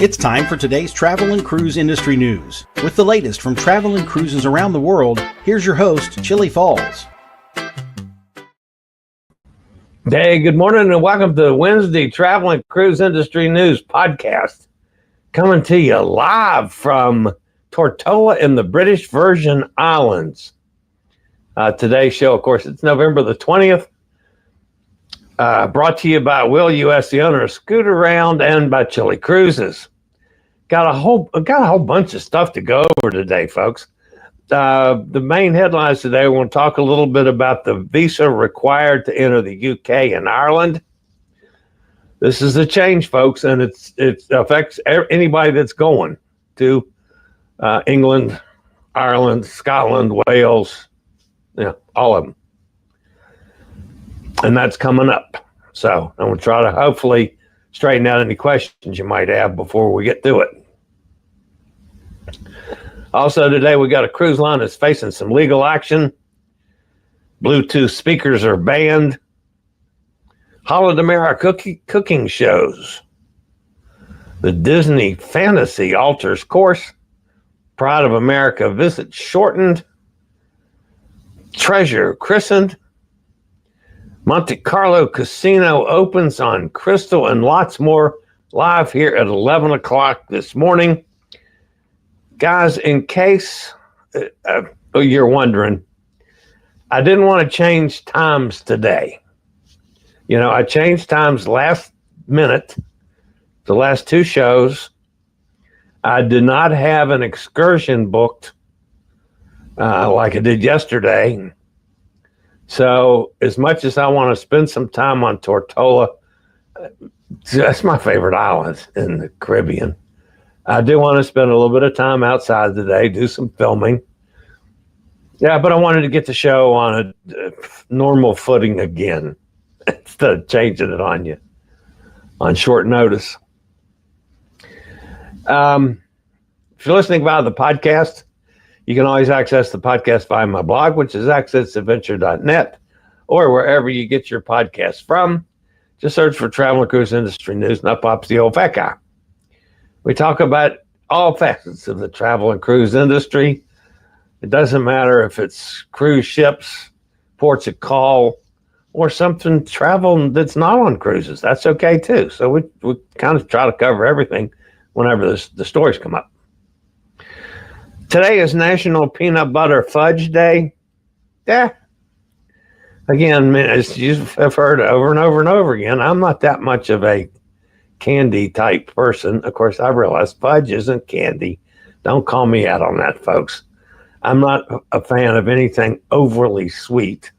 It's time for today's travel and cruise industry news. With the latest from travel and cruises around the world, here's your host, Chillie Falls. Hey, good morning and welcome to the Wednesday Travel and Cruise Industry News Podcast. Coming to you live from Tortola in the British Virgin Islands. Today's show, of course, it's November the 20th. Brought to you by Will U.S., the owner of Scoot Around, and by Chillie Cruises. Got a whole bunch of stuff to go over today, folks. The main headlines today, we want to talk a little bit about the visa required to enter the UK and Ireland. This is a change, folks, and it affects anybody that's going to England, Ireland, Scotland, Wales, all of them. And that's coming up. So I'm going to try to hopefully straighten out any questions you might have before we get to it. Also today, we got a cruise line that's facing some legal action. Bluetooth speakers are banned. Holodomera cooking shows. The Disney Fantasy alters course. Pride of America visit shortened. Treasure christened. Monte Carlo Casino opens on Crystal, and lots more live here at 11 o'clock this morning. Guys, in case you're wondering, I didn't want to change times today. I changed times last minute, the last two shows. I did not have an excursion booked like I did yesterday. So as much as I want to spend some time on Tortola, that's my favorite island in the Caribbean. I do want to spend a little bit of time outside today, do some filming. Yeah, but I wanted to get the show on a normal footing again instead of changing it on you on short notice. If you're listening via the podcast, you can always access the podcast via my blog, which is accessadventure.net, or wherever you get your podcasts from. Just search for Travel and Cruise Industry News, and up pops the old fat guy. We talk about all facets of the travel and cruise industry. It doesn't matter if it's cruise ships, ports of call, or something travel that's not on cruises. That's okay too. So we kind of try to cover everything whenever the stories come up. Today is National Peanut Butter Fudge Day. Yeah. Again, as you've heard over and over and over again, I'm not that much of a candy type person. Of course, I realize fudge isn't candy. Don't call me out on that, folks. I'm not a fan of anything overly sweet.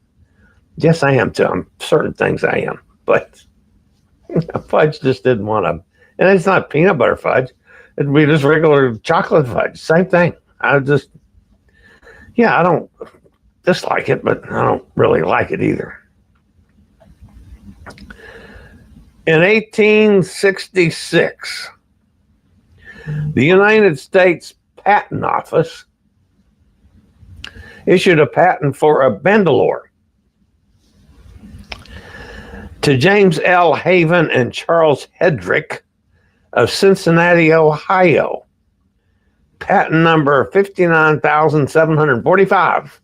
Yes, I am too. On certain things I am. But fudge just didn't want to. And it's not peanut butter fudge. It'd be just regular chocolate fudge. Same thing. I don't dislike it, but I don't really like it either. In 1866, the United States Patent Office issued a patent for a Bandolor to James L. Haven and Charles Hedrick of Cincinnati, Ohio. Patent number 59,745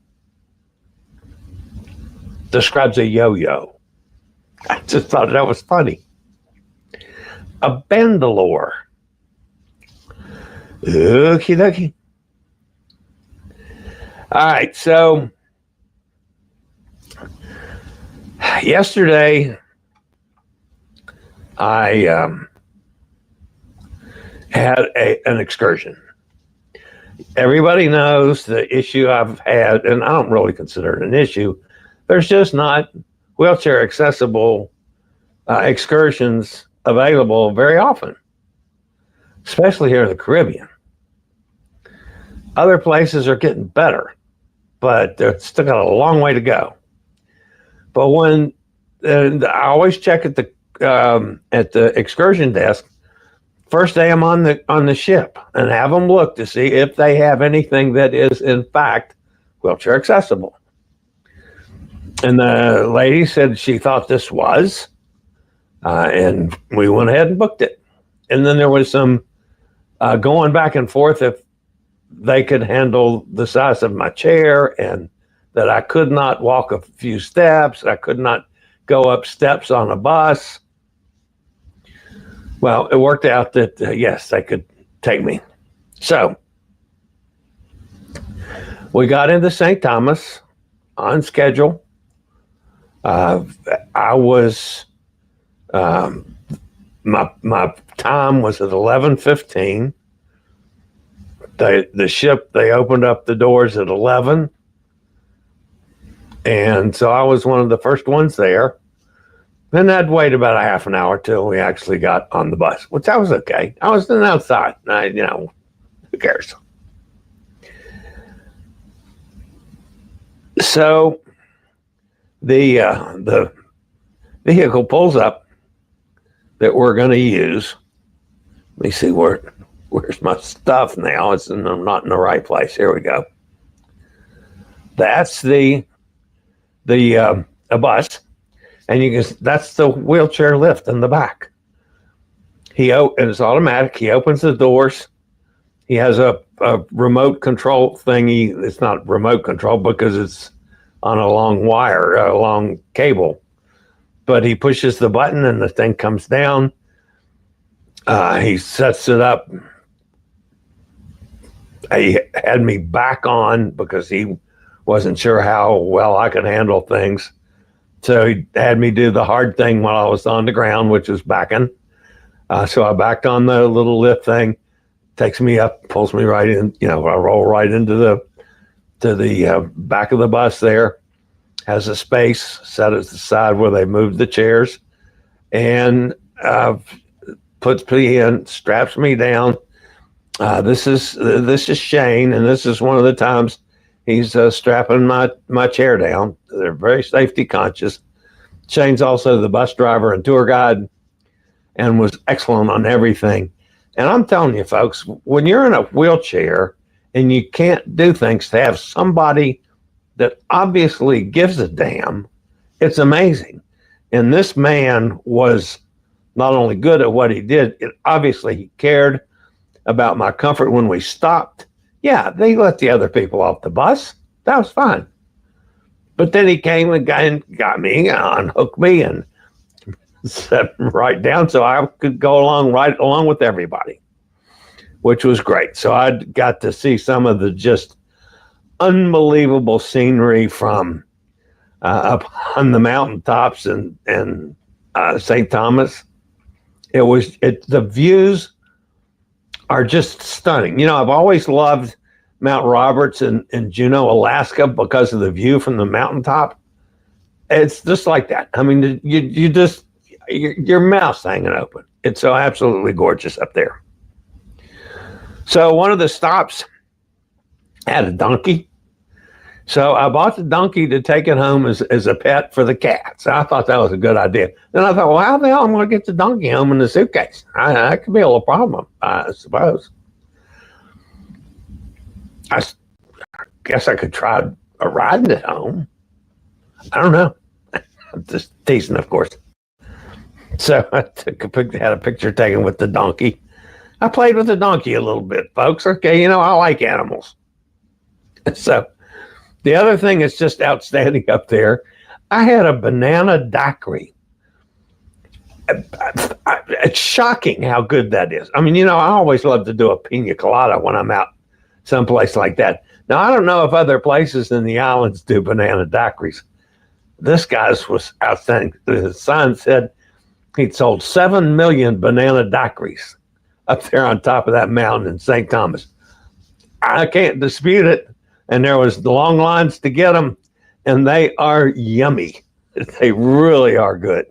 describes a yo-yo. I just thought that was funny. A Bandolor. Okie dokie. All right, so yesterday I had an excursion. Everybody knows the issue I've had, and I don't really consider it an issue. There's just not wheelchair accessible excursions available very often, especially here in the Caribbean. Other places are getting better, but they're still got a long way to go. But when I always check at the excursion desk first day I'm on the ship and have them look to see if they have anything that is in fact wheelchair accessible. And the lady said she thought this was, and we went ahead and booked it. And then there was some going back and forth if they could handle the size of my chair, and that I could not walk a few steps. I could not go up steps on a bus. Well, it worked out that, yes, they could take me. So we got into St. Thomas on schedule. I was, my time was at 11:15. The ship, they opened up the doors at 11. And so I was one of the first ones there. Then I'd wait about a half an hour till we actually got on the bus, which I was okay. I was sitting outside. Who cares? So the vehicle pulls up that we're going to use. Let me see where's my stuff now. I'm not in the right place. Here we go. That's a bus, and that's the wheelchair lift in the back. And it's automatic. He opens the doors. He has a remote control thingy. It's not remote control because it's on a long wire, a long cable. But he pushes the button and the thing comes down. He sets it up. He had me back on because he wasn't sure how well I could handle things. So he had me do the hard thing while I was on the ground, which was backing. So I backed on the little lift thing, takes me up, pulls me right in. I roll right into the back of the bus there. Has a space set at the side where they moved the chairs, and puts me in, straps me down. This is Shane, and this is one of the times he's strapping my chair down. They're very safety conscious. Shane's also the bus driver and tour guide, and was excellent on everything. And I'm telling you, folks, when you're in a wheelchair and you can't do things, to have somebody that obviously gives a damn, it's amazing. And this man was not only good at what he did, obviously he cared about my comfort when we stopped. Yeah, they let the other people off the bus. That was fine. But then he came and got me, unhooked me, and set me right down so I could go right along with everybody, which was great. So I got to see some of the just unbelievable scenery from up on the mountaintops and St. Thomas. The views are just stunning. I've always loved Mount Roberts in Juneau, Alaska, because of the view from the mountaintop. It's just like that. I mean, your mouth's hanging open. It's so absolutely gorgeous up there. So one of the stops had a donkey. So I bought the donkey to take it home as a pet for the cats. I thought that was a good idea. Then I thought, well, how the hell am I going to get the donkey home in the suitcase? That could be a little problem, I suppose. I guess I could try riding it home. I don't know. I'm just teasing, of course. So I had a picture taken with the donkey. I played with the donkey a little bit, folks. Okay, I like animals. So the other thing that's just outstanding up there, I had a banana daiquiri. It's shocking how good that is. I mean, I always love to do a pina colada when I'm out someplace like that. Now, I don't know if other places in the islands do banana daiquiris. This guy's was outstanding. The sign said he'd sold 7 million banana daiquiris up there on top of that mountain in St. Thomas. I can't dispute it. And there was long lines to get them, and they are yummy. They really are good.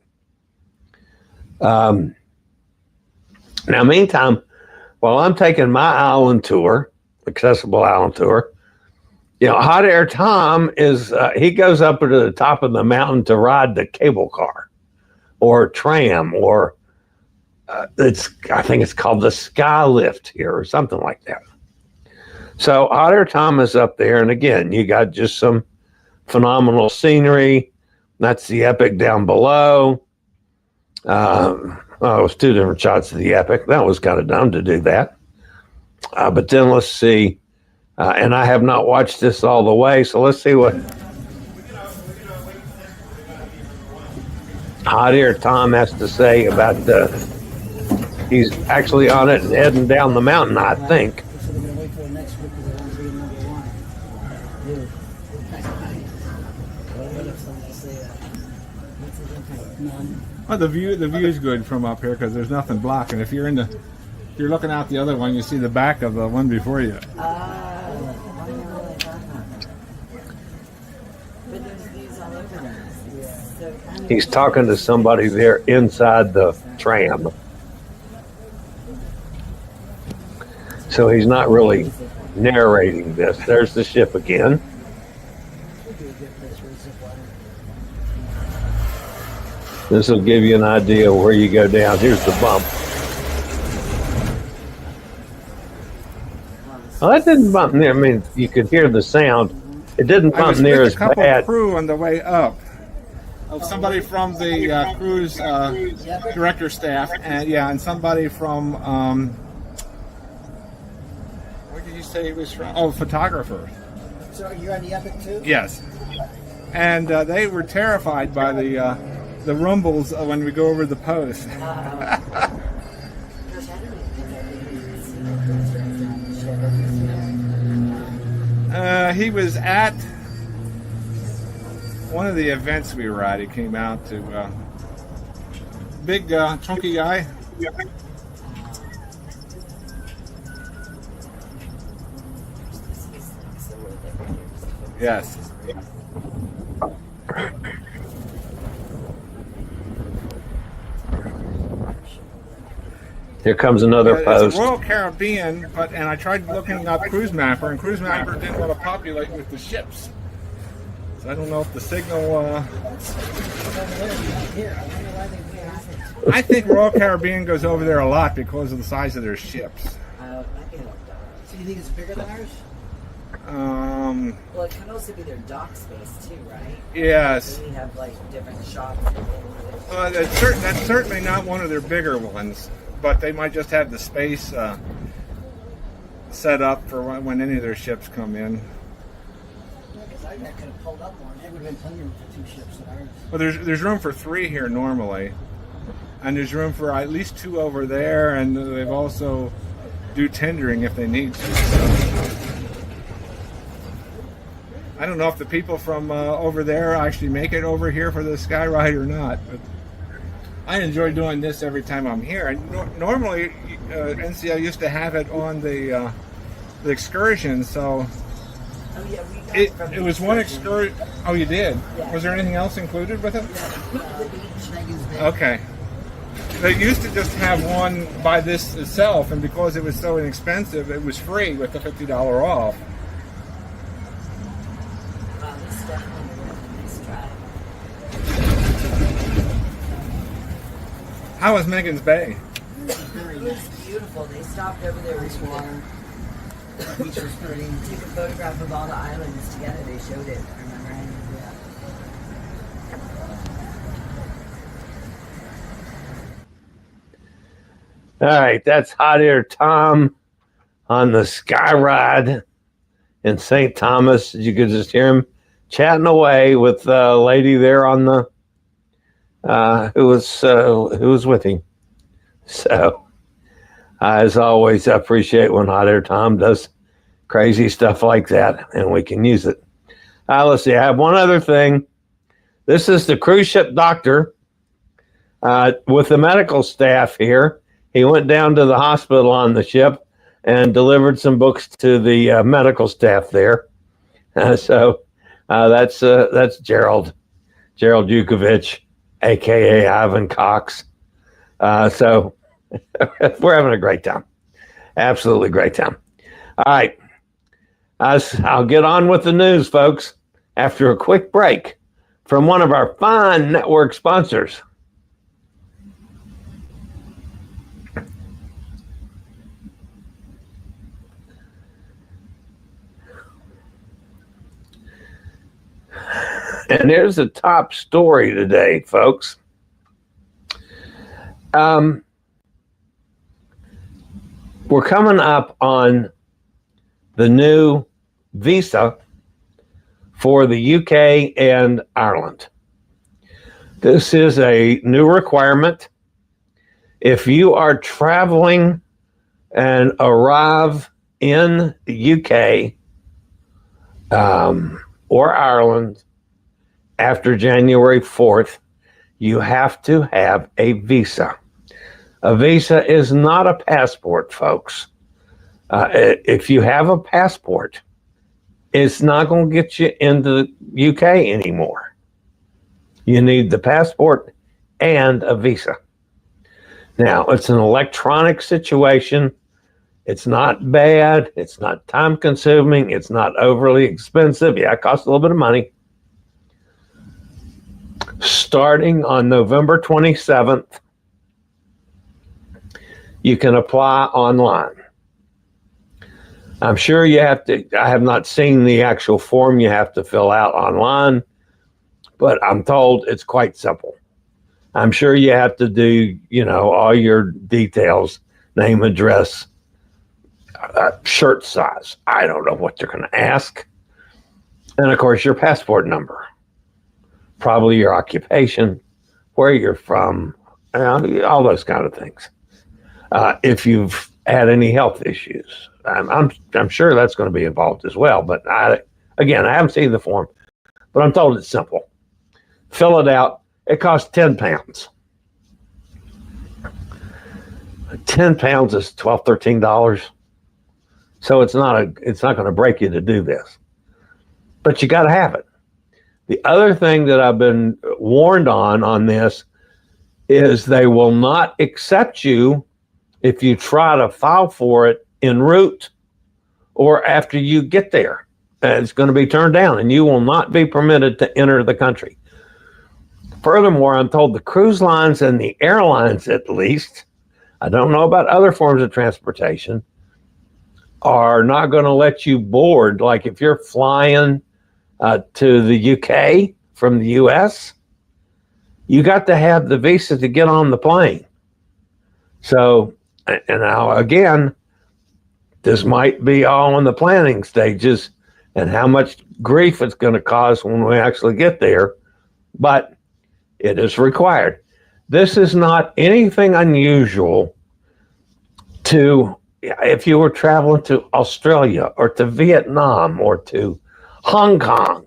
Now, meantime, while I'm taking my island tour, accessible island tour, Hot Air Tom he goes up to the top of the mountain to ride the cable car or tram, or I think it's called the Sky Lift here or something like that. So Hot Air Tom is up there, and again, you got just some phenomenal scenery. That's the Epic down below. It was 2 different shots of the Epic. That was kind of dumb to do that. But then let's see. And I have not watched this all the way, so let's see what Hot Air Tom has to say about he's actually on it and heading down the mountain, I think. Well, the view is good from up here because there's nothing blocking. If you're looking out the other one, you see the back of the one before you. He's talking to somebody there inside the tram. So he's not really narrating this. There's the ship again. This will give you an idea where you go down. Here's the bump. Well, that didn't bump near. I mean, you could hear the sound. It didn't bump near as bad. I was with a couple of crew on the way up. Somebody from the cruise director staff, and somebody from where did you say he was from? Oh, photographer. So you're on the Epic too? Yes. And they were terrified by the rumbles when we go over the post. He was at one of the events we were at. He came out to big chunky guy. Yes. Here comes another post. It's Royal Caribbean, and I tried looking up Cruise Mapper, and Cruise Mapper didn't want to populate with the ships. So I don't know if the signal. I think Royal Caribbean goes over there a lot because of the size of their ships. So you think it's bigger than ours? Well, it can also be their dock space too, right? Yes. We have like different shops. That's certainly not one of their bigger ones, but they might just have the space set up for when any of their ships come in. Because I could have pulled up more. It would have been plenty for 2 ships than ours. Well, there's room for 3 here normally, and there's room for at least 2 over there, and they've also do tendering if they need to. So. I don't know if the people from over there actually make it over here for the sky ride or not, but I enjoy doing this every time I'm here. And normally, NCL used to have it on the excursion, so Oh yeah, we got it from it was one excursion. Oh, you did? Yeah. Was there anything else included with it? The beach, I use that. Okay. They used to just have one by this itself, and because it was so inexpensive, it was free with the $50 off. Wow, this is definitely worth a nice drive. How was Megan's Bay? Very It nice. was beautiful. They stopped over there. Nice water. The beach was pretty. Took a photograph of all the islands together. They showed it. Remember? Yeah. All right, that's Hot Air Tom on the Sky Ride in St. Thomas. You could just hear him chatting away with the lady there on the who was with him. So, as always, I appreciate when Hot Air Tom does crazy stuff like that, and we can use it. Let's see. I have one other thing. This is the cruise ship doctor with the medical staff here. He went down to the hospital on the ship and delivered some books to the medical staff there. So that's Gerald Yukovich, a.k.a. Ivan Cox. So we're having a great time. Absolutely great time. All right. I'll get on with the news, folks, after a quick break from one of our fine network sponsors. And here's the top story today, folks. we're coming up on the new visa for the UK and Ireland. This is a new requirement. If you are traveling and arrive in the UK or Ireland after January 4th, you have to have a visa. A visa is not a passport, folks. If you have a passport, it's not going to get you into the UK anymore. You need the passport and a visa. Now, it's an electronic situation. It's not bad. It's not time consuming. It's not overly expensive. Yeah, it costs a little bit of money. Starting on November 27th, you can apply online. I'm sure you have to, I have not seen the actual form you have to fill out online, but I'm told it's quite simple. I'm sure you have to do, all your details, name, address, shirt size. I don't know what they're going to ask. And of course, your passport number, probably your occupation, where you're from, all those kind of things. If you've had any health issues, I'm sure that's going to be involved as well. But I haven't seen the form, but I'm told it's simple. Fill it out. It costs £10. £10 is $12, $13. So it's not going to break you to do this, but you got to have it. The other thing that I've been warned on this is they will not accept you if you try to file for it en route or after you get there. It's going to be turned down and you will not be permitted to enter the country. Furthermore, I'm told the cruise lines and the airlines, at least, I don't know about other forms of transportation, are not going to let you board. Like if you're flying to the UK from the US, you got to have the visa to get on the plane. So, and now again, this might be all in the planning stages and how much grief it's going to cause when we actually get there, but it is required. This is not anything unusual to, if you were traveling to Australia or to Vietnam or to Hong Kong.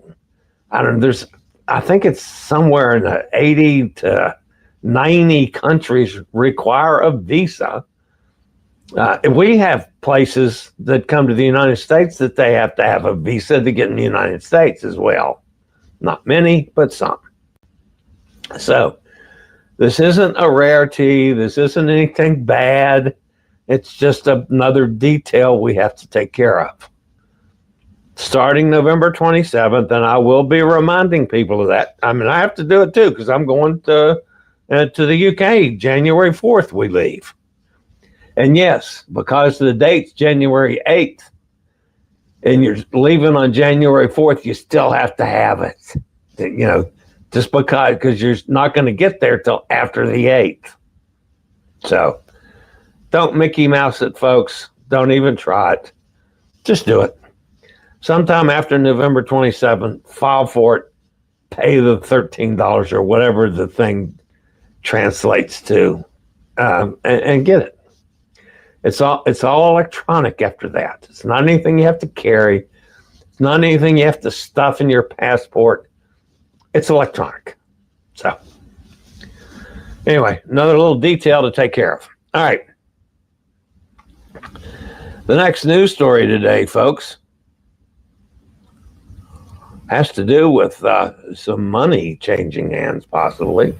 I think it's somewhere in the 80 to 90 countries require a visa. We have places that come to the United States that they have to have a visa to get in the United States as well. Not many, but some. So this isn't a rarity. This isn't anything bad. It's just another detail we have to take care of. Starting November 27th, and I will be reminding people of that. I mean, I have to do it too because I'm going to the UK. January 4th we leave. And yes, because the date's January 8th and you're leaving on January 4th, you still have to have it, just because you're not going to get there till after the 8th. So don't Mickey Mouse it, folks. Don't even try it. Just do it. Sometime after November 27th, file for it, pay the $13 or whatever the thing translates to, and get it. It's all electronic after that. It's not anything you have to carry. It's not anything you have to stuff in your passport. It's electronic. So anyway, another little detail to take care of. All right. The next news story today, folks, has to do with some money changing hands, possibly.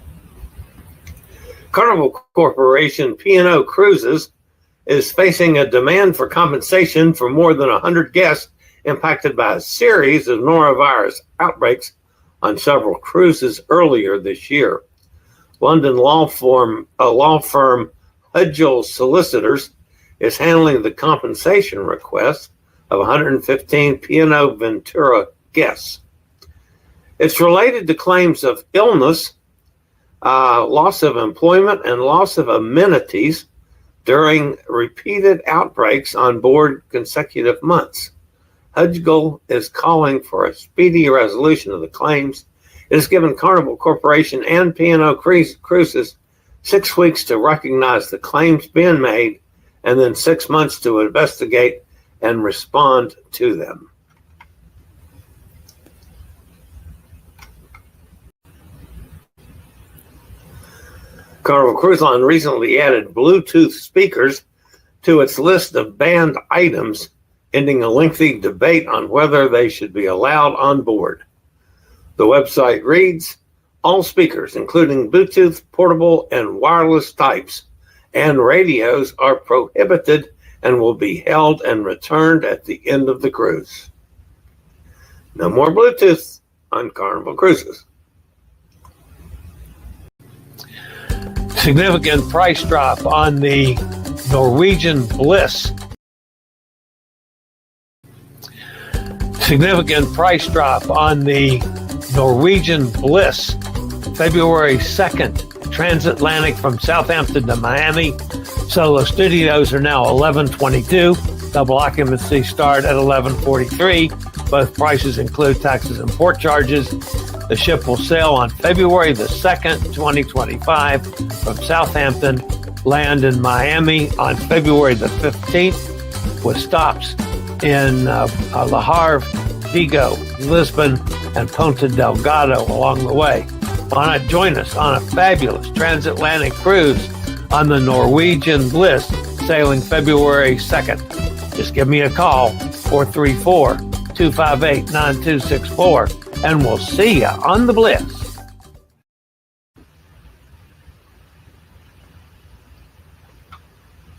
Carnival Corporation P&O Cruises is facing a demand for compensation for more than 100 guests impacted by a series of norovirus outbreaks on several cruises earlier this year. London law firm Hudgell Solicitors is handling the compensation request of 115 P&O Ventura guests. It's related to claims of illness, loss of employment, and loss of amenities during repeated outbreaks on board consecutive months. Hudgel is calling for a speedy resolution of the claims. It has given Carnival Corporation and P&O Cruises 6 weeks to recognize the claims being made and then 6 months to investigate and respond to them. Carnival Cruise Line recently added Bluetooth speakers to its list of banned items, ending a lengthy debate on whether they should be allowed on board. The website reads, all speakers, including Bluetooth, portable, and wireless types, and radios are prohibited and will be held and returned at the end of the cruise. No more Bluetooth on Carnival Cruises. Significant price drop on the Norwegian Bliss. Significant price drop on the Norwegian Bliss. February 2nd, transatlantic from Southampton to Miami. Solo studios are now $11.22. Double occupancy start at $11.43. Both prices include taxes and port charges. The ship will sail on February the 2nd, 2025 from Southampton, land in Miami on February the 15th with stops in Le Havre, Vigo, Lisbon, and Ponta Delgado along the way. Why not join us on a fabulous transatlantic cruise on the Norwegian Bliss sailing February 2nd? Just give me a call, 434-258-9264, and we'll see you on the Bliss.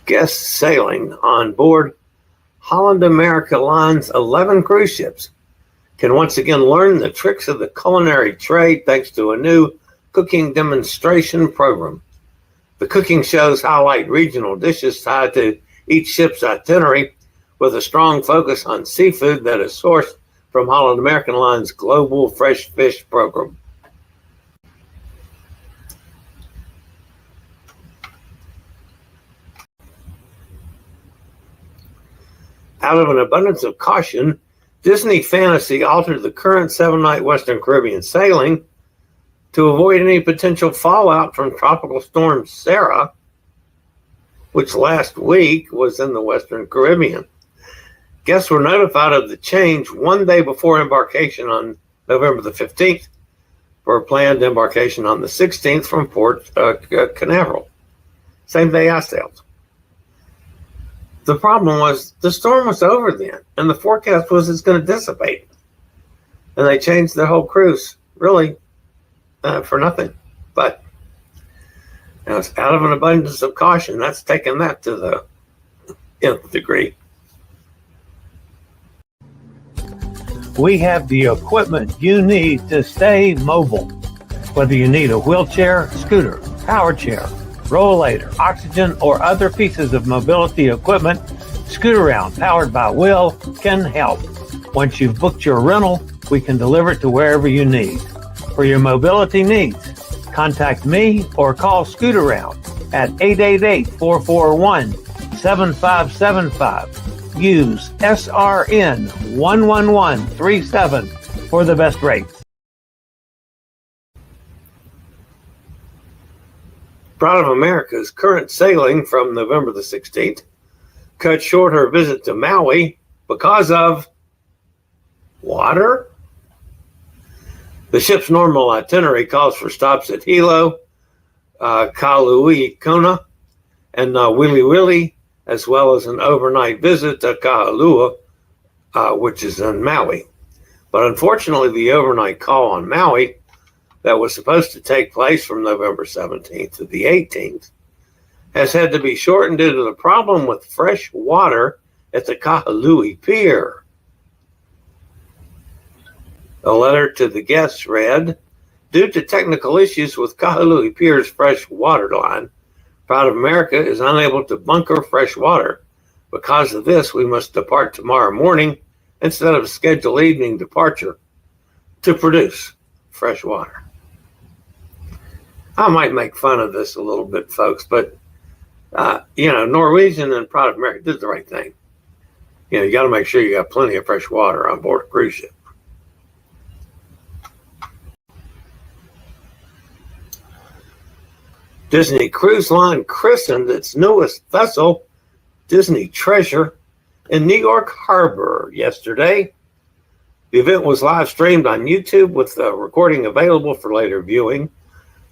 Guests sailing on board Holland America Line's 11 cruise ships can once again learn the tricks of the culinary trade thanks to a new cooking demonstration program. The cooking shows highlight regional dishes tied to each ship's itinerary with a strong focus on seafood that is sourced from Holland American Line's global fresh fish program. Out of an abundance of caution, Disney Fantasy altered the current 7-night Western Caribbean sailing to avoid any potential fallout from Tropical Storm Sarah, which last week was in the Western Caribbean. Guests were notified of the change 1 day before embarkation on November the 15th for a planned embarkation on the 16th from Port Canaveral. Same day I sailed. The problem was the storm was over then, and the forecast was it's going to dissipate. And they changed the whole cruise, really, for nothing. But it's out of an abundance of caution. That's taken that to the nth degree. We have the equipment you need to stay mobile. Whether you need a wheelchair, scooter, power chair, rollator, oxygen, or other pieces of mobility equipment, Scootaround, powered by Will, can help. Once you've booked your rental, we can deliver it to wherever you need. For your mobility needs, contact me or call Scootaround at 888-441-7575. Use SRN 11137 for the best rates. Pride of America's current sailing from November the 16th cut short her visit to Maui because of water. The ship's normal itinerary calls for stops at Hilo, Kaului Kona, and Wili Wili, as well as an overnight visit to Kahalua, which is in Maui. But unfortunately, the overnight call on Maui that was supposed to take place from November 17th to the 18th has had to be shortened due to the problem with fresh water at the Kahalui Pier. A letter to the guests read, due to technical issues with Kahalui Pier's fresh water line, Pride of America is unable to bunker fresh water. Because of this, we must depart tomorrow morning instead of a scheduled evening departure to produce fresh water. I might make fun of this a little bit, folks, but Norwegian and Pride of America did the right thing. You got to make sure you got plenty of fresh water on board a cruise ship. Disney Cruise Line christened its newest vessel, Disney Treasure, in New York Harbor yesterday. The event was live streamed on YouTube with the recording available for later viewing.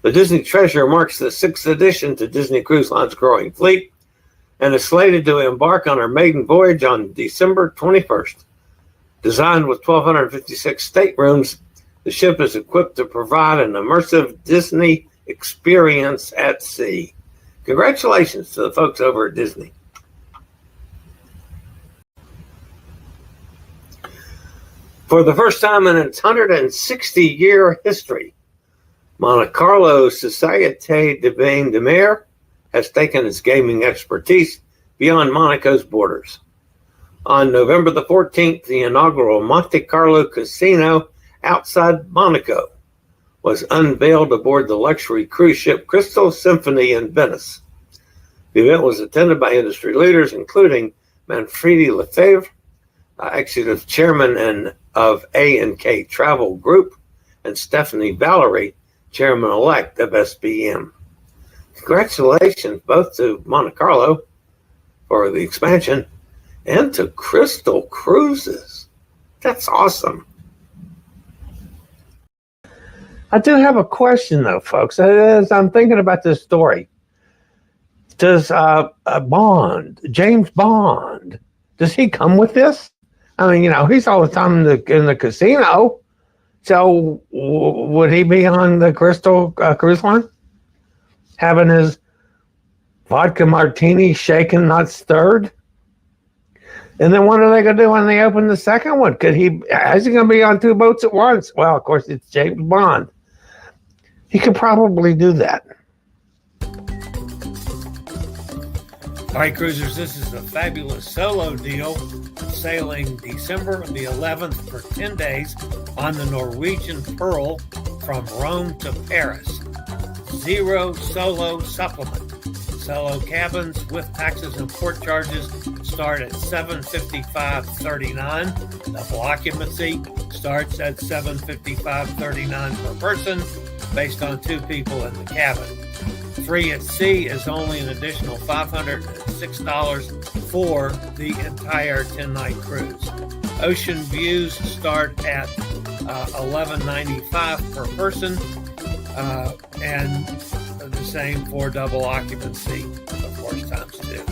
The Disney Treasure marks the 6th addition to Disney Cruise Line's growing fleet and is slated to embark on her maiden voyage on December 21st. Designed with 1,256 staterooms, the ship is equipped to provide an immersive Disney experience at sea. Congratulations to the folks over at Disney. For the first time in its 160-year history, Monte Carlo Société de Bain de Mer has taken its gaming expertise beyond Monaco's borders. On November the 14th, the inaugural Monte Carlo Casino outside Monaco was unveiled aboard the luxury cruise ship Crystal Symphony in Venice. The event was attended by industry leaders, including Manfredi Lefebvre, executive chairman of A&K Travel Group, and Stephanie Valerie, chairman-elect of SBM. Congratulations both to Monte Carlo for the expansion and to Crystal Cruises. That's awesome. I do have a question, though, folks. As I'm thinking about this story, does James Bond, does he come with this? I mean, he's all the time in the casino. So would he be on the Crystal Cruise Line? Having his vodka martini shaken, not stirred? And then what are they going to do when they open the second one? Is he going to be on 2 boats at once? Well, of course, it's James Bond. He could probably do that. All right, cruisers, this is a fabulous solo deal sailing December the 11th for 10 days on the Norwegian Pearl from Rome to Paris. 0 solo supplement. Solo cabins with taxes and port charges start at $755.39. Double occupancy starts at $755.39 per person based on 2 people in the cabin. Free at sea is only an additional $506 for the entire 10-night cruise. Ocean views start at $11.95 per person, and the same for double occupancy, of course, times 2.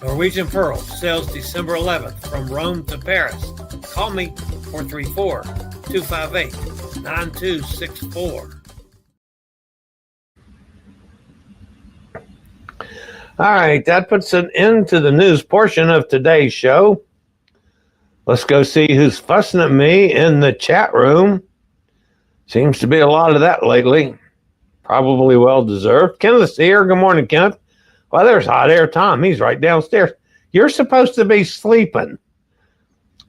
Norwegian Pearl sails December 11th from Rome to Paris. Call me 434-258-9264. All right, that puts an end to the news portion of today's show. Let's go see who's fussing at me in the chat room. Seems to be a lot of that lately. Probably well-deserved. Kenneth's here. Good morning, Kenneth. Well, there's Hot Air Tom. He's right downstairs. You're supposed to be sleeping.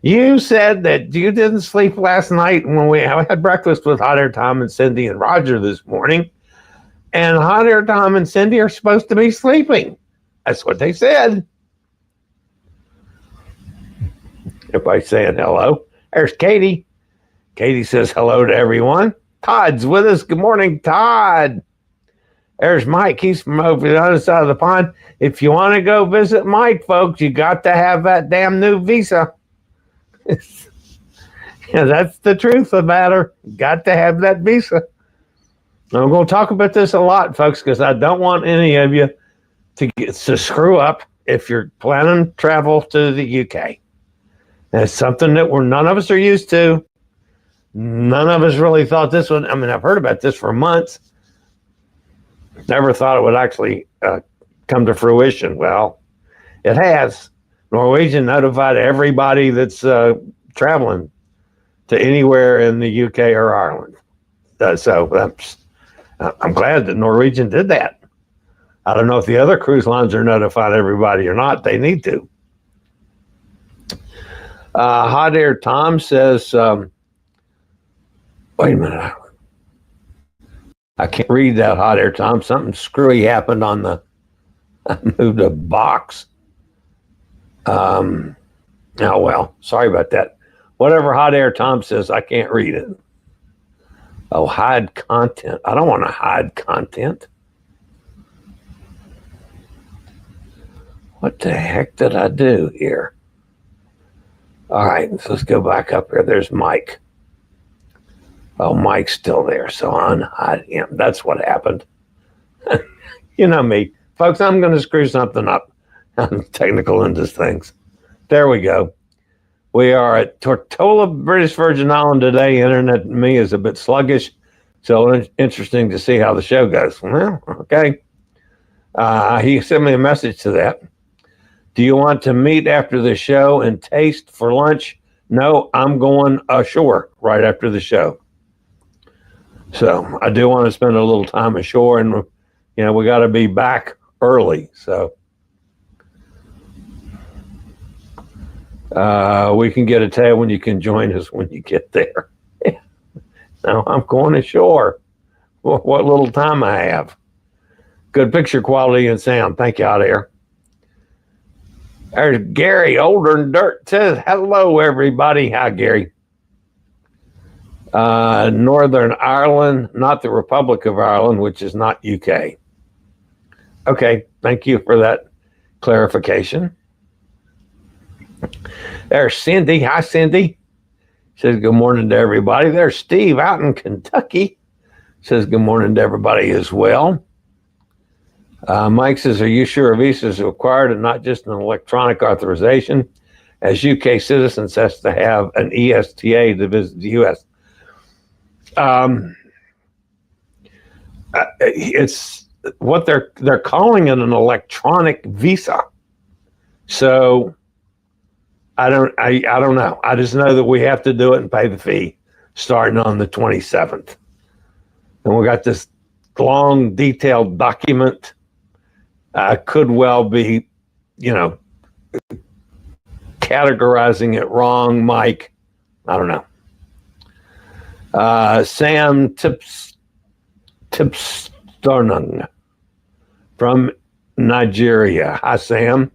You said that you didn't sleep last night when we had breakfast with Hot Air Tom and Cindy and Roger this morning. And Hot Air Tom and Cindy are supposed to be sleeping. That's what they said. Everybody's saying hello. There's Katie. Katie says hello to everyone. Todd's with us. Good morning, Todd. There's Mike. He's from over the other side of the pond. If you want to go visit Mike, folks, you got to have that damn new visa. Yeah, that's the truth of the matter. Got to have that visa. I'm going to talk about this a lot, folks, because I don't want any of you to screw up if you're planning travel to the UK. That's something that none of us are used to. None of us really thought this one. I mean, I've heard about this for months. Never thought it would actually come to fruition. Well, it has. Norwegian notified everybody that's traveling to anywhere in the UK or Ireland. So I'm glad that Norwegian did that. I don't know if the other cruise lines are notifying everybody or not. They need to. Hot Air Tom says, wait a minute. I can't read that, Hot Air Tom. Something screwy happened on the I moved a box. Oh, well, sorry about that. Whatever Hot Air Tom says, I can't read it. Oh, hide content. I don't want to hide content. What the heck did I do here? All right, so let's go back up here. There's Mike. Oh, Mike's still there, so unhide him. That's what happened. You know me. Folks, I'm going to screw something up. I'm technical in these things. There we go. We are at Tortola, British Virgin Island today. Internet to me is a bit sluggish, so interesting to see how the show goes. Well, okay. He sent me a message to that. Do you want to meet after the show and taste for lunch? No, I'm going ashore right after the show. So I do want to spend a little time ashore, and we got to be back early. So we can get a tell when you can join us when you get there. No, I'm going ashore. What little time I have. Good picture quality and sound. Thank you, out there. There's Gary, Older than Dirt, says hello, everybody. Hi, Gary. Northern Ireland, not the Republic of Ireland, which is not UK. Okay, thank you for that clarification. There's Cindy. Hi, Cindy. Says good morning to everybody. There's Steve out in Kentucky. Says good morning to everybody as well. Mike says, are you sure a visa is required and not just an electronic authorization? As UK citizens has to have an ESTA to visit the US. It's what they're calling it, an electronic visa. So I don't know. I just know that we have to do it and pay the fee starting on the 27th. And we got this long, detailed document. Could well be, categorizing it wrong, Mike. I don't know. Sam Tipstornung from Nigeria. Hi, Sam.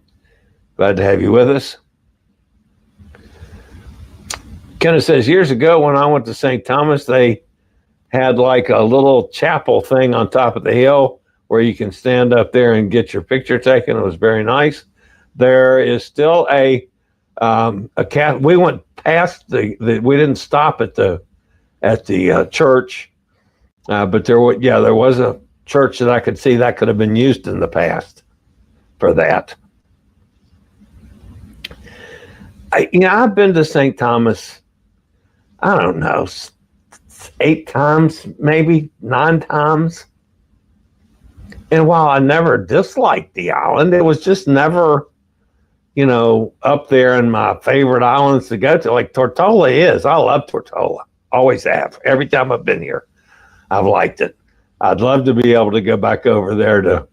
Glad to have you with us. Kenneth says, years ago when I went to St. Thomas, they had like a little chapel thing on top of the hill where you can stand up there and get your picture taken. It was very nice. There is still a cat. We went past we didn't stop at the church, but there was a church that I could see that could have been used in the past for that. I've been to St. Thomas, I don't know, 8 times, maybe 9 times. And while I never disliked the island, it was just never, up there in my favorite islands to go to. Like Tortola is. I love Tortola. Always have. Every time I've been here, I've liked it. I'd love to be able to go back over there to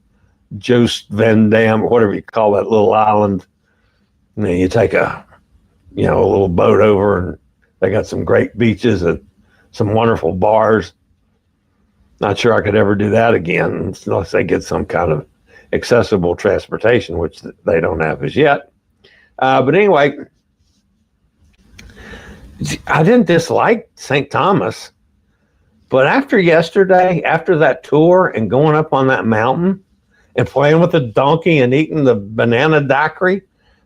Joost Van Dam, or whatever you call that little island. You take a little boat over, and they got some great beaches and some wonderful bars. Not sure I could ever do that again unless they get some kind of accessible transportation, which they don't have as yet. But anyway, I didn't dislike St. Thomas, but after yesterday, after that tour and going up on that mountain and playing with the donkey and eating the banana daiquiri,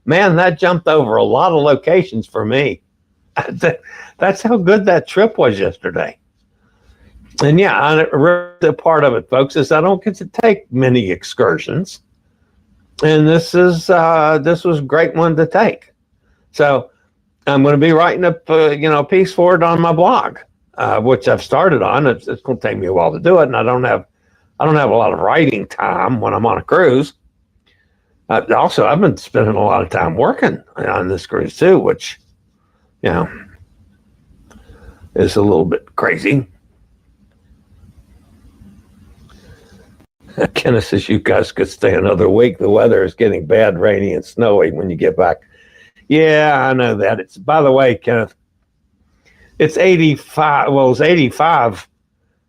man, that jumped over a lot of locations for me. That's how good that trip was yesterday. And the part of it, folks, is I don't get to take many excursions, and this was a great one to take. So I'm going to be writing up a piece for it on my blog, which I've started on. It's going to take me a while to do it, and I don't have a lot of writing time when I'm on a cruise. Also, I've been spending a lot of time working on this cruise too, which is a little bit crazy. Kenneth says you guys could stay another week. The weather is getting bad, rainy, and snowy when you get back. Yeah, I know that. It's, by the way, Kenneth, it's 85. Well, it was 85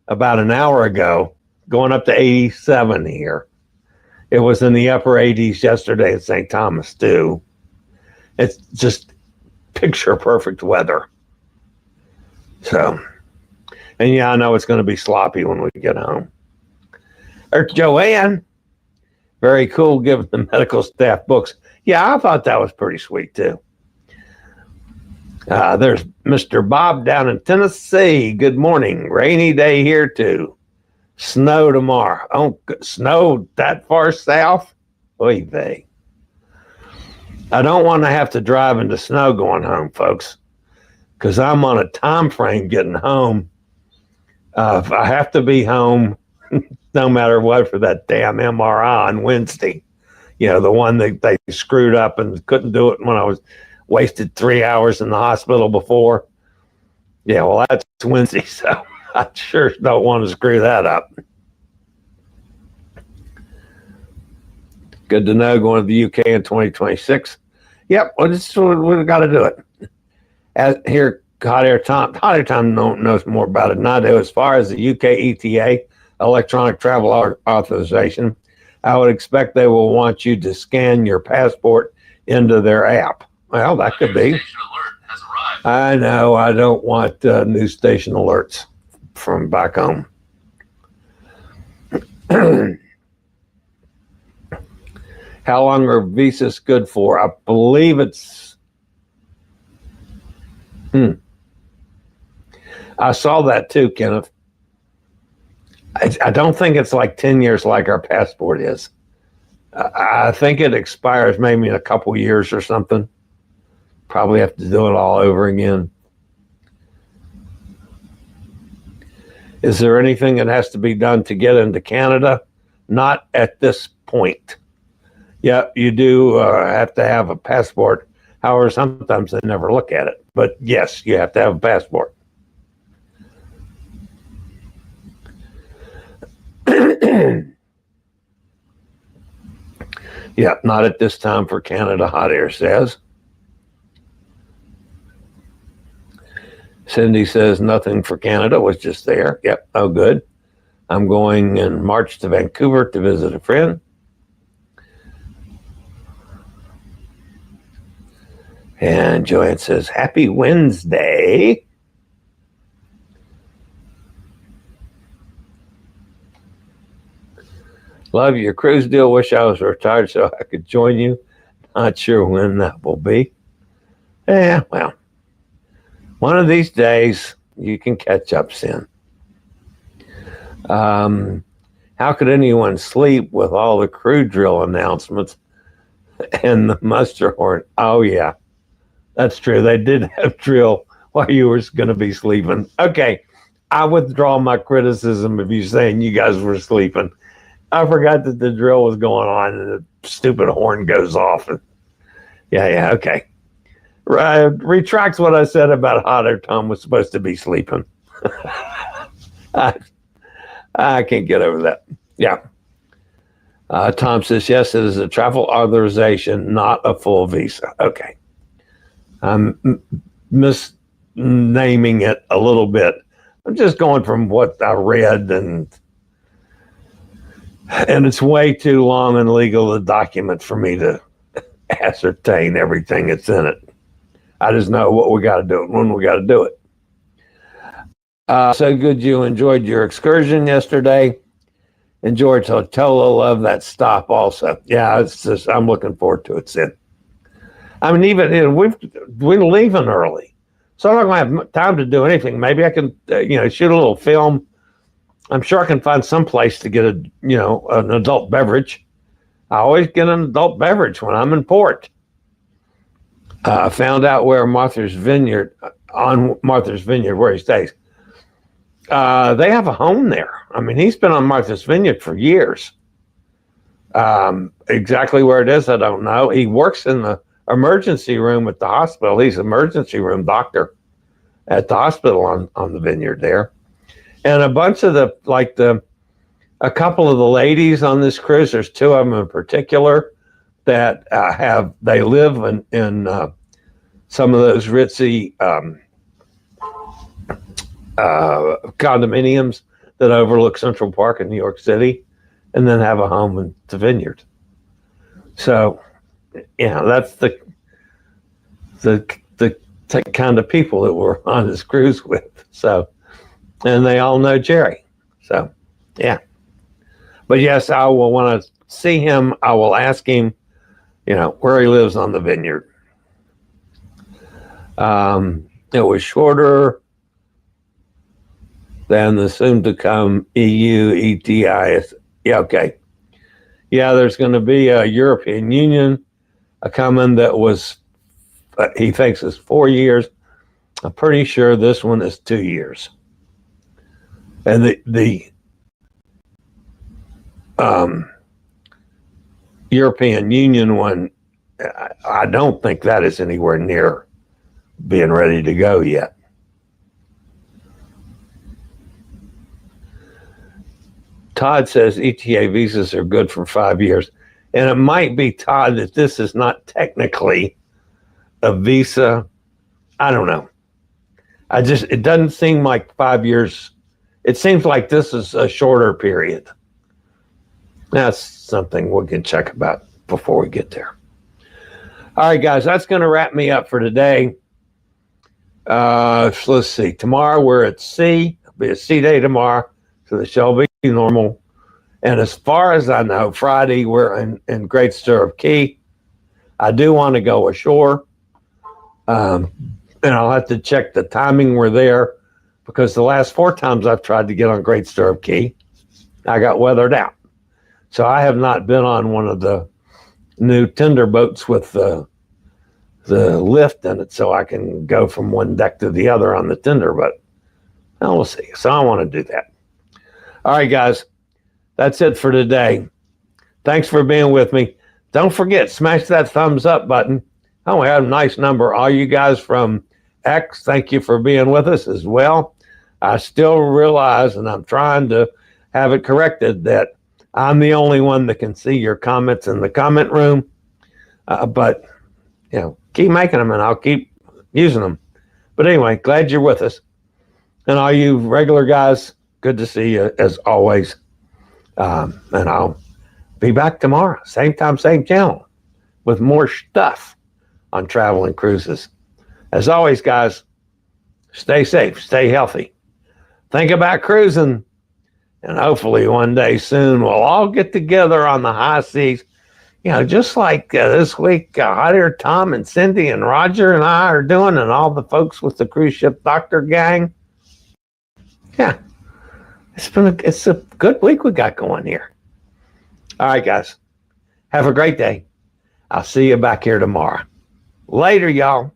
about an hour ago, going up to 87 here. It was in the upper 80s yesterday at St. Thomas too. It's just picture perfect weather. So, and yeah, I know it's going to be sloppy when we get home. Or Joanne, very cool, giving the medical staff books. Yeah, I thought that was pretty sweet too. There's Mr. Bob down in Tennessee. Good morning. Rainy day here too. Snow tomorrow. Oh, snow that far south? Oy vey. I don't want to have to drive into snow going home, folks, because I'm on a time frame getting home. If I have to be home, no matter what, for that damn MRI on Wednesday, the one that they screwed up and couldn't do it when I was wasted 3 hours in the hospital before. Yeah, well, that's Wednesday, so I sure don't want to screw that up. Good to know, going to the UK in 2026. Yep, well, we've got to do it. Here, Hot Air Tom knows more about it than I do. As far as the UK ETA, electronic travel authorization, I would expect they will want you to scan your passport into their app. Well, that could be. I know. I don't want news station alerts from back home. How long are visas good for? I believe it's. I saw that too, Kenneth. I don't think it's like 10 years like our passport is. I think it expires maybe in a couple years or something. Probably have to do it all over again. Is there anything that has to be done to get into Canada? Not at this point. Yeah, you do have to have a passport. However, sometimes they never look at it. But yes, you have to have a passport. Yeah, not at this time for Canada, Hot Air says. Cindy says nothing for Canada, was just there. Yep, oh good. I'm going in March to Vancouver to visit a friend. And Joanne says, happy Wednesday. Love your cruise deal. Wish I was retired so I could join you. Not sure when that will be. Yeah, well, one of these days you can catch up soon. How could anyone sleep with all the crew drill announcements and the muster horn? Oh, yeah, that's true. They did have drill while you were going to be sleeping. Okay, I withdraw my criticism of you saying you guys were sleeping. I forgot that the drill was going on and the stupid horn goes off. And yeah, okay. Retracts what I said about Hot Air Tom was supposed to be sleeping. I can't get over that. Yeah. Tom says, yes, it is a travel authorization, not a full visa. Okay. I'm misnaming it a little bit. I'm just going from what I read, and it's way too long and legal a document for me to ascertain everything that's in it. I just know what we got to do when we got to do it. So good you enjoyed your excursion yesterday. Enjoyed Tortola. Love that stop also. Yeah, it's just, I'm looking forward to it, Sid. I mean, even we're leaving early, so I'm not going to have time to do anything. Maybe I can, shoot a little film. I'm sure I can find some place to get an adult beverage. I always get an adult beverage when I'm in port. I found out where Martha's Vineyard, where he stays. They have a home there. I mean, he's been on Martha's Vineyard for years. Exactly where it is, I don't know. He works in the emergency room at the hospital. He's an emergency room doctor at the hospital on the vineyard there. And a bunch of a couple of the ladies on this cruise, there's two of them in particular that they live in some of those ritzy condominiums that overlook Central Park in New York City. and then have a home in the vineyard. So, that's the kind of people that we're on this cruise with. So, and they all know Jerry. So, yeah. But yes, I will want to see him. I will ask him, where he lives on the vineyard. It was shorter than the soon-to-come EU ETIs. Yeah, okay. Yeah, there's going to be a European Union coming that was, he thinks is 4 years. I'm pretty sure this one is 2 years. And the European Union one, I don't think that is anywhere near being ready to go yet. Todd says ETA visas are good for 5 years. And it might be, Todd, that this is not technically a visa. I don't know. It doesn't seem like 5 years. It seems like this is a shorter period. That's something we can check about before we get there. All right, guys, that's going to wrap me up for today. Let's see. Tomorrow we're at sea. It'll be a sea day tomorrow, so the show will be normal. And as far as I know, Friday we're in Great Stirrup Cay. I do want to go ashore. And I'll have to check the timing we're there, because the last 4 times I've tried to get on Great Stirrup Cay, I got weathered out. So I have not been on one of the new tender boats with the lift in it, so I can go from one deck to the other on the tender boat. Well, we'll see. So I want to do that. All right, guys, that's it for today. Thanks for being with me. Don't forget, smash that thumbs up button. Oh, we had a nice number. All you guys from X, thank you for being with us as well. I still realize, and I'm trying to have it corrected, that I'm the only one that can see your comments in the comment room. But, keep making them and I'll keep using them. But anyway, glad you're with us. And all you regular guys, good to see you as always. And I'll be back tomorrow, same time, same channel, with more stuff on Traveling Cruises. As always, guys, stay safe, stay healthy. Think about cruising. And hopefully one day soon we'll all get together on the high seas. Just like this week, Hot Air Tom and Cindy and Roger and I are doing, and all the folks with the cruise ship doctor gang. Yeah, it's a good week we got going here. All right, guys, have a great day. I'll see you back here tomorrow. Later, y'all.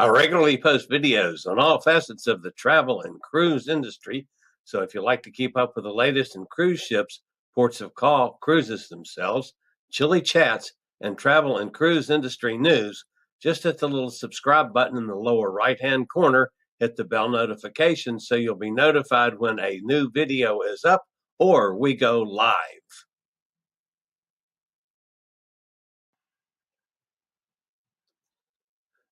I regularly post videos on all facets of the travel and cruise industry. So if you like to keep up with the latest in cruise ships, ports of call, cruises themselves, Chillie chats, and travel and cruise industry news, just hit the little subscribe button in the lower right-hand corner, hit the bell notification so you'll be notified when a new video is up or we go live.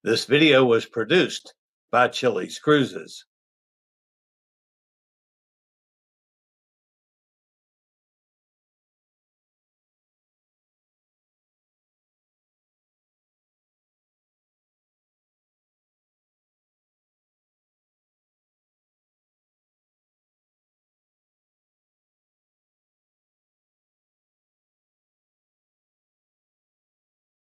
This video was produced by Chilliescruises.